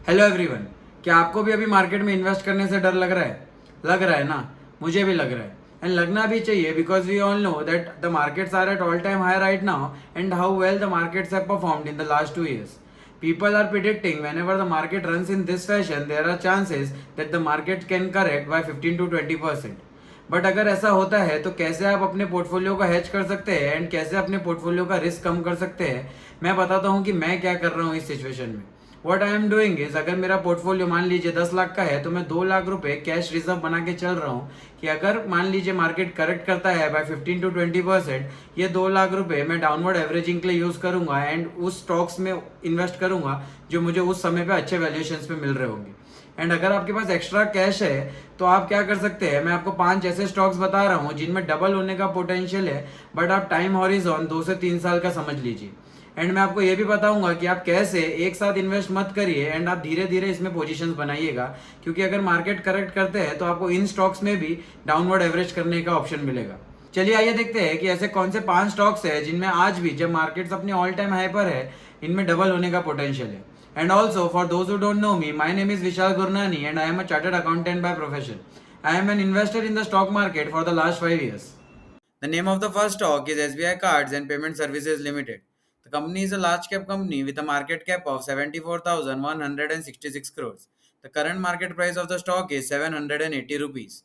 Hello everyone. क्या आपको भी अभी मार्केट में इन्वेस्ट करने से डर लग रहा है ना। मुझे भी लग रहा है एंड लगना भी चाहिए because we all know that the markets are at all time high right now and how well the markets have performed in the last 2 years. People are predicting whenever the market runs in this fashion there are chances that the market can correct by 15 to 20%. But अगर ऐसा होता है तो कैसे आप अपने portfolio का hedge कर सकते हैं एंड कैसे अपने पोर्टफोलियो का रिस्क कम कर सकते हैं, मैं बताता हूँ कि मैं क्या कर रहा हूँ इस सिचुएशन में। What I am doing is, अगर मेरा पोर्टफोलियो मान लीजिए 10 लाख का है तो मैं 2 लाख रुपए कैश रिजर्व बना के चल रहा हूँ कि अगर मान लीजिए मार्केट करेक्ट करता है बाय 15 to 20%, ये 2 लाख रुपए मैं डाउनवर्ड एवरेजिंग के लिए यूज करूंगा एंड उस स्टॉक्स में इन्वेस्ट करूंगा जो मुझे उस समय पे अच्छे वैल्यूएशंस पे मिल रहे होंगे। एंड अगर आपके पास एक्स्ट्रा कैश है तो आप क्या कर सकते हैं, मैं आपको 5 ऐसे स्टॉक्स बता रहा हूँ जिनमें डबल होने का पोटेंशियल है, बट आप टाइम हॉरिजॉन 2 से 3 साल का समझ लीजिए। एंड मैं आपको ये भी बताऊंगा कि आप कैसे एक साथ इन्वेस्ट मत करिए एंड आप धीरे धीरे इसमें पोजीशंस बनाइएगा, क्योंकि अगर मार्केट करेक्ट करते हैं तो आपको इन स्टॉक्स में भी डाउनवर्ड एवरेज करने का ऑप्शन मिलेगा। चलिए आइए देखते हैं कि ऐसे कौन से 5 स्टॉक्स है जिनमें आज भी जब मार्केट्स अपने ऑल टाइम हाई पर है इनमें डबल होने का पोटेंशियल है। And also for those who don't know me, my name is Vishal Gurnani and I am a chartered accountant by profession. I am an investor in the stock market for the last 5 years. The name of the first stock is SBI Cards and Payment Services Limited. The company is a large cap company with a market cap of 74,166 crores. The current market price of the stock is 780 rupees.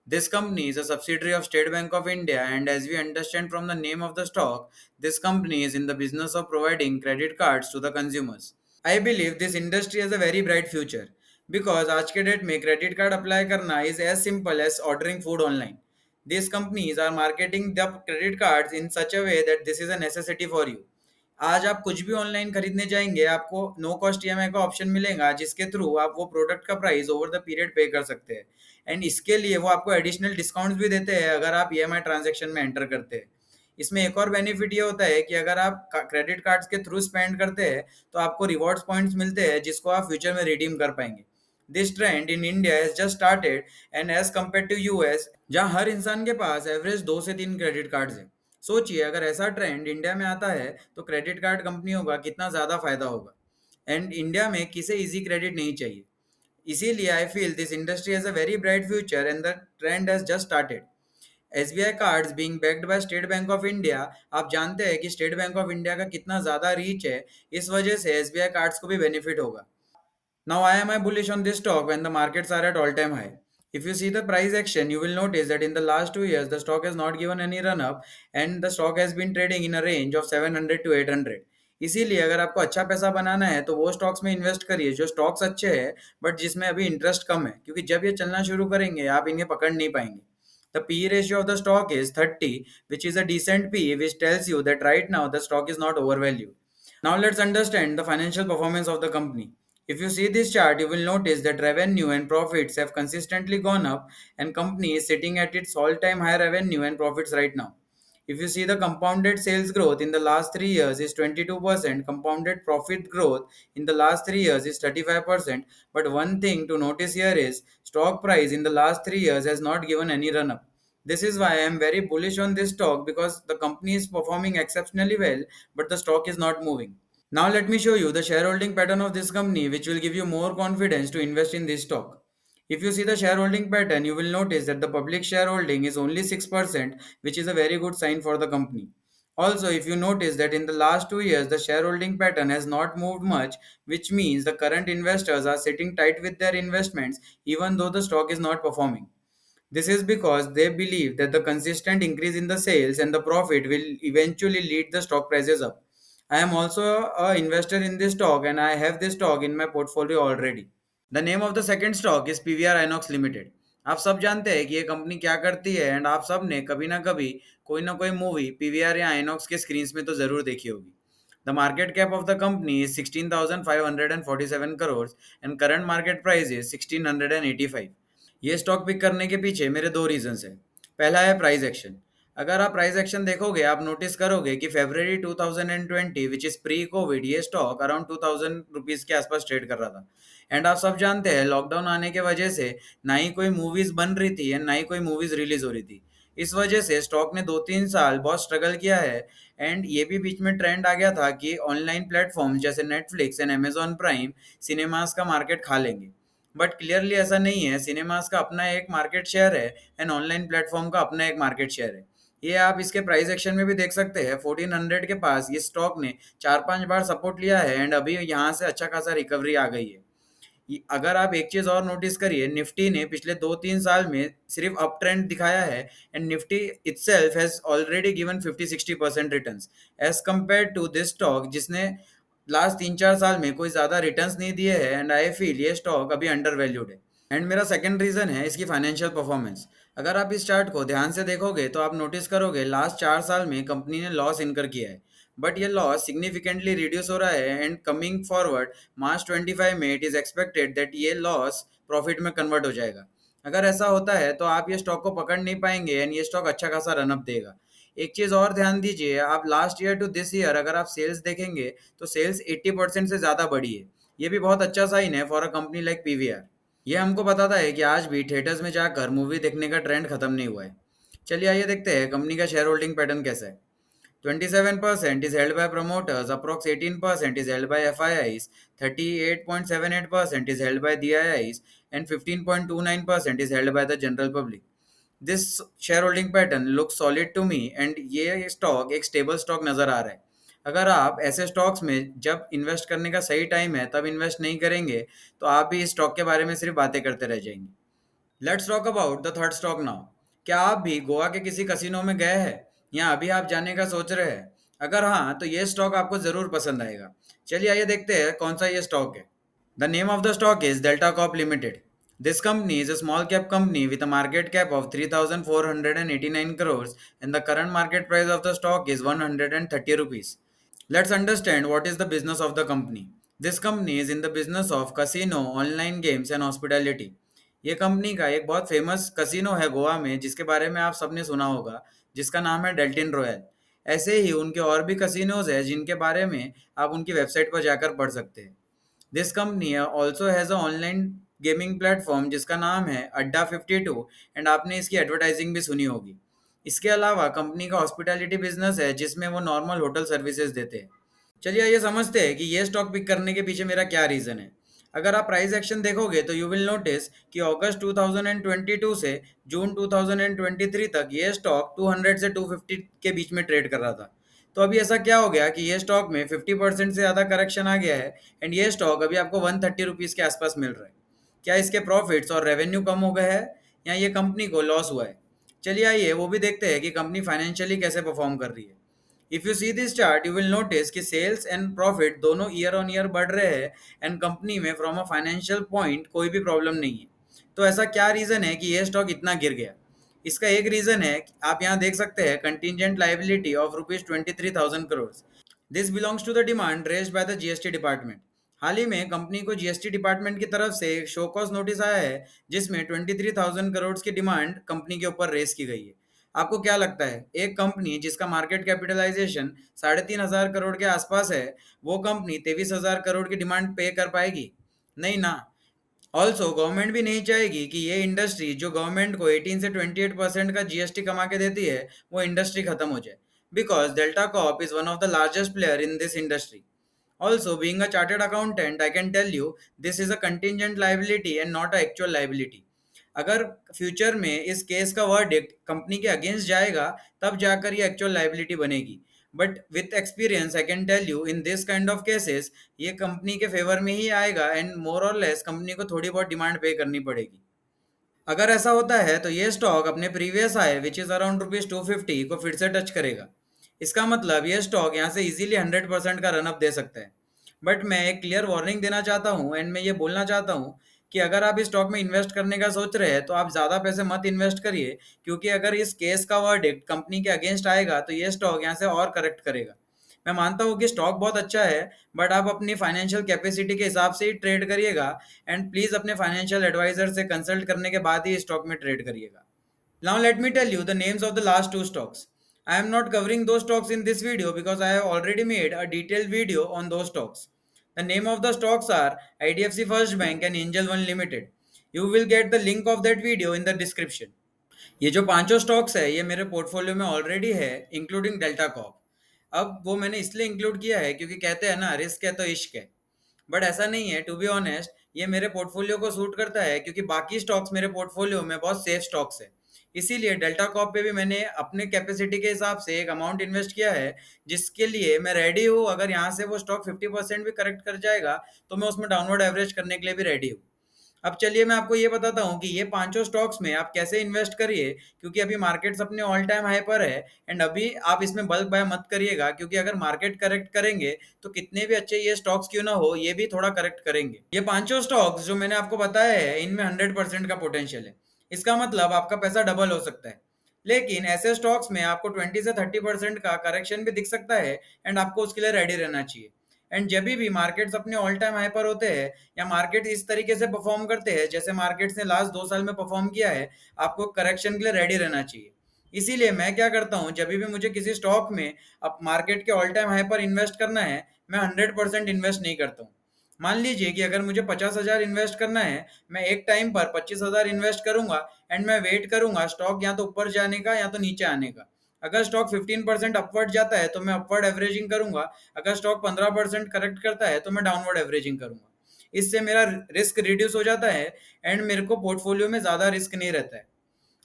This company is a subsidiary of State Bank of India, and as we understand from the name of the stock, this company is in the business of providing credit cards to the consumers. I believe this industry has a very bright future because आज के date में credit card apply करना is as simple as ordering food online. These companies are marketing the credit cards in such a way that this is a necessity for you. आज आप कुछ भी online खरीदने जाएंगे आपको नो कॉस्ट ईएमआई का option मिलेगा जिसके थ्रू आप वो प्रोडक्ट का प्राइस ओवर द पीरियड पे कर सकते हैं। एंड इसके लिए वो आपको एडिशनल डिस्काउंट्स भी देते हैं अगर आप ईएमआई ट्रांजेक्शन में एंटर करते हैं। इसमें एक और बेनिफिट ये होता है कि अगर आप क्रेडिट कार्ड्स के थ्रू स्पेंड करते हैं तो आपको रिवॉर्ड्स पॉइंट्स मिलते हैं जिसको आप फ्यूचर में रिडीम कर पाएंगे। This trend in India has just started and as compare to US जहां हर इंसान के पास एवरेज 2 से 3 क्रेडिट कार्ड्स हैं। सोचिए अगर ऐसा ट्रेंड इंडिया में आता है तो क्रेडिट कार्ड कंपनियों का कितना ज़्यादा फायदा होगा। एंड इंडिया में किसे इजी क्रेडिट नहीं चाहिए। इसीलिए I feel this industry has a very bright future and the trend has just started. SBI cards being backed by state bank of India, आप जानते हैं कि स्टेट बैंक ऑफ इंडिया का कितना ज़्यादा रीच है, इस वजह से एसबीआई कार्ड्स को भी बेनिफिट होगा। Now, why am I bullish on this stock when the markets are at all-time high? If you see the price action, you will notice that in the last 2 years, the stock has not given any run up and the stock has been trading in a range of 700 to 800. इसीलिए अगर आपको अच्छा पैसा बनाना है तो वो stocks में invest करिए जो स्टॉक्स अच्छे हैं बट जिसमें अभी इंटरेस्ट कम है, क्योंकि जब ये चलना शुरू करेंगे आप इन्हें पकड़ नहीं पाएंगे। The P ratio of the stock is 30, which is a decent P, which tells you that right now the stock is not overvalued. Now let's understand the financial performance of the company. If you see this chart, you will notice that revenue and profits have consistently gone up and company is sitting at its all-time high revenue and profits right now. If you see the compounded sales growth in the last 3 years is 22%, compounded profit growth in the last 3 years is 35%, but one thing to notice here is stock price in the last 3 years has not given any run up. This is why I am very bullish on this stock because the company is performing exceptionally well, but the stock is not moving. Now let me show you the shareholding pattern of this company which will give you more confidence to invest in this stock. If you see the shareholding pattern, you will notice that the public shareholding is only 6%, which is a very good sign for the company. Also, if you notice that in the last 2 years, the shareholding pattern has not moved much, which means the current investors are sitting tight with their investments even though the stock is not performing. This is because they believe that the consistent increase in the sales and the profit will eventually lead the stock prices up. I am also an investor in this stock and I have this stock in my portfolio already. The name of the second stock is PVR Inox Limited. आप सब जानते हैं कि ये company क्या करती है and आप सब ने कभी ना कोई मूवी पीवीआर या आइनॉक्स के स्क्रीन में तो जरूर देखी होगी। The market cap of the company is 16,547 crore and current market price is 1,685। ये स्टॉक पिक करने के पीछे मेरे दो रीजंस हैं। पहला है प्राइस एक्शन। अगर आप प्राइस एक्शन देखोगे आप नोटिस करोगे कि February 2020 which is pre Covid ये स्टॉक अराउंड 2000 रुपीज के आसपास ट्रेड कर रहा था। एंड आप सब जानते हैं लॉकडाउन आने के वजह से ना ही कोई मूवीज बन रही थी एंड ना ही कोई मूवीज रिलीज हो रही थी। इस वजह से स्टॉक ने 2-3 साल बहुत स्ट्रगल किया है। एंड ये भी बीच में ट्रेंड आ गया था कि ऑनलाइन प्लेटफॉर्म जैसे Netflix and Amazon prime cinemas का मार्केट खा लेंगे। बट क्लियरली ऐसा नहीं है, सिनेमास का अपना एक मार्केट शेयर है एंड ऑनलाइन प्लेटफॉर्म का अपना एक मार्केट शेयर है। ये आप इसके प्राइस एक्शन में भी देख सकते हैं, 1400 के पास ये स्टॉक ने 4-5 बार सपोर्ट लिया है एंड अभी यहाँ से अच्छा खासा रिकवरी आ गई है। अगर आप एक चीज और नोटिस करिए, निफ्टी ने पिछले 2-3 साल में सिर्फ अप ट्रेंड दिखाया है and Nifty itself has already given 50-60% returns as compare to this stock, जिसने लास्ट 3-4 साल में कोई ज्यादा रिटर्न्स नहीं दिए हैं। एंड आई फील ये स्टॉक अभी अंडर वैल्यूड है। एंड मेरा सेकंड रीजन है इसकी फाइनेंशियल परफॉर्मेंस। अगर आप इस चार्ट को ध्यान से देखोगे तो आप नोटिस करोगे लास्ट 4 साल में कंपनी ने लॉस इनकर किया है, बट ये लॉस सिग्निफिकेंटली रिड्यूस हो रहा है एंड कमिंग फॉरवर्ड मार्च 25 में इट इज एक्सपेक्टेड दैट ये लॉस प्रॉफिट में कन्वर्ट हो जाएगा। अगर ऐसा होता है तो आप ये स्टॉक को पकड़ नहीं पाएंगे एंड ये स्टॉक अच्छा खासा रनअप देगा। एक चीज और ध्यान दीजिए, आप last year to this year अगर आप सेल्स देखेंगे तो सेल्स 80% से ज्यादा बढ़ी है। ये भी बहुत अच्छा साइन है for a company like PVR. ये हमको बताता है कि आज भी थिएटर्स में जाकर मूवी देखने का ट्रेंड खत्म नहीं हुआ है। चलिए आइए देखते हैं कंपनी का शेयर होल्डिंग पैटर्न कैसा है। 27% is held by promoters, approx 18% is held by FIIs, 38.78% is held by DIIs, and 15.29% is held by the general public. This shareholding pattern looks solid to me and ये stock एक stable stock नज़र आ रहा है। अगर आप ऐसे stocks में जब इन्वेस्ट करने का सही टाइम है तब इन्वेस्ट नहीं करेंगे तो आप भी इस स्टॉक के बारे में सिर्फ बातें करते रह जाएंगे। Let's talk about the third stock now. क्या आप भी गोवा के किसी कसिनो में गए हैं या अभी आप जाने का सोच रहे हैं? अगर हाँ तो ये स्टॉक आपको जरूर पसंद आएगा। चलिए आइए देखते हैं कौन सा ये स्टॉक है। The name of the stock is Delta Corp Limited. This company is a small cap company with a market cap of 3,489 crores and the current market price of the stock is 130 rupees. Let's understand what is the business of the company. This company is in the business of casino, online games and hospitality. ये company का एक बहुत famous casino है गोवा में जिसके बारे में आप सबने सुना होगा, जिसका नाम है डेल्टिन रॉयल। ऐसे ही उनके और भी कसिनोज है जिनके बारे में आप उनकी वेबसाइट पर जाकर पढ़ सकते हैं। This company also has a online gaming platform जिसका नाम है अड्डा 52 एंड आपने इसकी एडवर्टाइजिंग भी सुनी होगी। इसके अलावा कंपनी का हॉस्पिटैलिटी बिजनेस है जिसमें वो नॉर्मल होटल सर्विसेज देते हैं। चलिए ये समझते हैं कि ये स्टॉक पिक करने के पीछे मेरा क्या रीज़न है। अगर आप प्राइस एक्शन देखोगे तो यू विल नोटिस कि अगस्त 2022 से जून 2023 तक ये स्टॉक 200 से 250 के बीच में ट्रेड कर रहा था। तो अभी ऐसा क्या हो गया कि ये स्टॉक में 50% से ज़्यादा करेक्शन आ गया है एंड ये स्टॉक अभी आपको 130 रुपीज़ के आसपास मिल रहा है। क्या इसके प्रॉफिट्स और रेवेन्यू कम हो गए हैं या ये कंपनी को लॉस हुआ है? चलिए आइए वो भी देखते हैं कि कंपनी फाइनेंशियली कैसे परफॉर्म कर रही है। If you see this chart you will notice कि सेल्स एंड प्रॉफिट दोनों ईयर ऑन ईयर बढ़ रहे हैं एंड कंपनी में फ्रॉम अ फाइनेंशियल पॉइंट कोई भी प्रॉब्लम नहीं है। तो ऐसा क्या रीजन है कि ये स्टॉक इतना गिर गया? इसका एक रीजन है कि आप यहाँ देख सकते हैं contingent liability of ₹23,000 crore. This belongs to the demand raised by the GST department. हाल ही में कंपनी को जीएसटी डिपार्टमेंट की तरफ से एक शो कॉज नोटिस आया है जिसमें 23,000 करोड़ की डिमांड कंपनी के ऊपर रेस की गई है। आपको क्या लगता है एक कंपनी जिसका मार्केट कैपिटलाइजेशन 3,500 करोड़ के आसपास है, वो कंपनी 23,000 करोड़ की डिमांड पे कर पाएगी? नहीं ना। ऑल्सो गवर्नमेंट भी नहीं चाहेगी कि ये इंडस्ट्री जो गवर्नमेंट को 18 से 28% का जीएसटी कमा के देती है वो इंडस्ट्री खत्म हो जाए, because Delta Corp is one of the largest player in this industry. Also being a chartered accountant I can tell you this is a contingent liability and not a actual liability. अगर future में इस case का verdict company के against जाएगा तब जाकर ये actual liability बनेगी। But with experience I can tell you in this kind of cases ये कंपनी के फेवर में ही आएगा एंड मोर और लेस कंपनी को थोड़ी बहुत डिमांड पे करनी पड़ेगी। अगर ऐसा होता है तो ये स्टॉक अपने previous high which is around ₹250 को फिर से टच करेगा। इसका मतलब ये स्टॉक यहाँ से इजीली 100% का रनअप दे सकता है। बट मैं एक क्लियर वार्निंग देना चाहता हूँ एंड मैं ये बोलना चाहता हूँ कि अगर आप इस स्टॉक में इन्वेस्ट करने का सोच रहे हैं तो आप ज़्यादा पैसे मत इन्वेस्ट करिए, क्योंकि अगर इस केस का वर्डिक्ट कंपनी के अगेंस्ट आएगा तो ये स्टॉक यहाँ से और करेक्ट करेगा। मैं मानता हूँ कि स्टॉक बहुत अच्छा है, बट आप अपनी फाइनेंशियल कैपेसिटी के हिसाब से ही ट्रेड करिएगा एंड प्लीज़ अपने फाइनेंशियल एडवाइजर से कंसल्ट करने के बाद ही स्टॉक में ट्रेड करिएगा। Now let me tell you the names of the last two stocks. I am not covering those stocks in this video because I have already made a detailed video on those stocks. The name of the stocks are IDFC First Bank and Angel One Limited. You will get the link of that video in the description. ये जो पांचों stocks है ये मेरे portfolio में already है, including delta corp. अब वो मैंने इसलिए इंक्लूड किया है क्योंकि कहते हैं ना, रिस्क है तो इश्क है। बट ऐसा नहीं है, टू बी ऑनेस्ट ये मेरे पोर्टफोलियो को सूट करता है क्योंकि बाकी स्टॉक्स मेरे पोर्टफोलियो में बहुत सेफ स्टॉक्स है। इसीलिए डेल्टा कॉप पे भी मैंने अपने कैपेसिटी के हिसाब से एक अमाउंट इन्वेस्ट किया है, जिसके लिए मैं रेडी हूँ। अगर यहाँ से वो स्टॉक 50% भी करेक्ट कर जाएगा तो मैं उसमें डाउनवर्ड एवरेज करने के लिए भी रेडी हूँ। अब चलिए मैं आपको ये बताता हूँ कि ये पांचों स्टॉक्स में आप कैसे इन्वेस्ट करिए, क्योंकि अभी मार्केट्स अपने ऑल टाइम हाई पर है। एंड अभी आप इसमें बल्क बाय मत करिएगा, क्योंकि अगर मार्केट करेक्ट करेंगे तो कितने भी अच्छे ये स्टॉक्स क्यों ना हो, ये भी थोड़ा करेक्ट करेंगे। ये पांचों स्टॉक्स जो मैंने आपको बताया है इनमें 100% का पोटेंशियल है। इसका मतलब आपका पैसा डबल हो सकता है। लेकिन ऐसे स्टॉक्स में आपको 20 से 30% का करेक्शन भी दिख सकता है, एंड आपको उसके लिए रेडी रहना चाहिए। एंड जब भी मार्केट्स अपने ऑल टाइम हाई पर होते हैं या मार्केट इस तरीके से परफॉर्म करते हैं जैसे मार्केट्स ने लास्ट 2 साल में परफॉर्म किया है, आपको करेक्शन के लिए रेडी रहना चाहिए। इसीलिए मैं क्या करता हूँ, जब भी मुझे किसी स्टॉक में अब मार्केट के ऑल टाइम हाई पर इन्वेस्ट करना है, मैं 100% इन्वेस्ट नहीं करता हूँ। मान लीजिए कि अगर मुझे 50,000 इन्वेस्ट करना है, मैं एक टाइम पर 25,000 इन्वेस्ट करूंगा। एंड मैं वेट करूंगा स्टॉक या तो ऊपर जाने का या तो नीचे आने का। अगर स्टॉक 15% अपवर्ड जाता है तो मैं अपवर्ड एवरेजिंग करूंगा। अगर स्टॉक 15% करेक्ट करता है तो मैं डाउनवर्ड एवरेजिंग करूंगा। इससे मेरा रिस्क रिड्यूस हो जाता है, एंड मेरे को पोर्टफोलियो में ज्यादा रिस्क नहीं रहता है।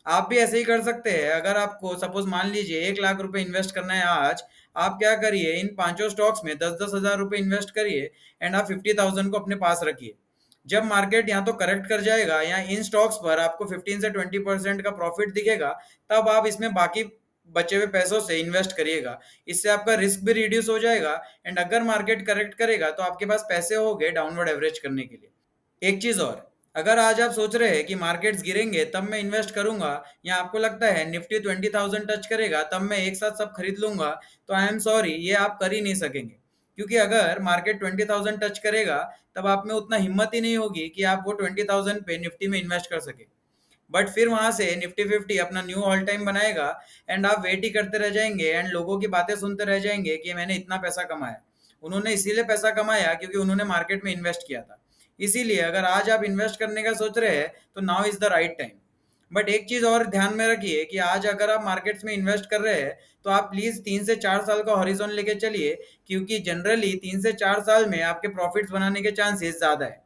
आप भी ऐसे ही कर सकते हैं। अगर आपको सपोज मान लीजिए 1 लाख रुपए इन्वेस्ट करना है आज, आप क्या करिए, इन पांचों स्टॉक्स में 10-10 हजार रुपए इन्वेस्ट करिए। एंड आप 50,000 को अपने पास रखिए। जब मार्केट या तो करेक्ट कर जाएगा या इन स्टॉक्स पर आपको 15 से 20% का प्रॉफिट दिखेगा, तब आप इसमें बाकी बचे हुए पैसों से इन्वेस्ट करिएगा। इससे आपका रिस्क भी रिड्यूस हो जाएगा, एंड अगर मार्केट करेक्ट करेगा तो आपके पास पैसे हो गए डाउनवर्ड एवरेज करने के लिए। एक चीज और, अगर आज आप सोच रहे हैं कि मार्केट्स गिरेंगे तब मैं इन्वेस्ट करूंगा, या आपको लगता है निफ्टी 20,000 टच करेगा तब मैं एक साथ सब खरीद लूंगा, तो आई एम सॉरी, ये आप कर ही नहीं सकेंगे। क्योंकि अगर मार्केट 20,000 टच करेगा तब आप में उतना हिम्मत ही नहीं होगी कि आप वो 20,000 पे निफ्टी में इन्वेस्ट कर सके। बट फिर वहां से निफ्टी 50 अपना न्यू ऑल टाइम बनाएगा, एंड आप वेट ही करते रह जाएंगे एंड लोगों की बातें सुनते रह जाएंगे कि मैंने इतना पैसा कमाया। उन्होंने इसीलिए पैसा कमाया क्योंकि उन्होंने मार्केट में इन्वेस्ट किया था। इसीलिए अगर आज आप इन्वेस्ट करने का सोच रहे हैं तो now is the right time. But एक चीज और ध्यान में रखिए कि आज अगर आप मार्केट्स में इन्वेस्ट कर रहे हैं तो आप प्लीज 3 से 4 साल का हॉरिजॉन लेके चलिए, क्योंकि जनरली 3 से 4 साल में आपके प्रॉफिट्स बनाने के चांसेस ज्यादा है।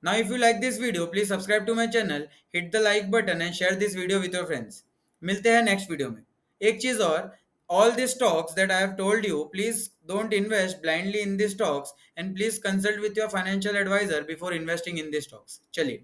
Now, if you like this video, please subscribe to my channel, hit the like button and share this video with your friends. मिलते हैं नेक्स्ट वीडियो में। एक चीज और, all the stocks that I have told you, please don't invest blindly in these stocks and please consult with your financial advisor before investing in these stocks. चलिए।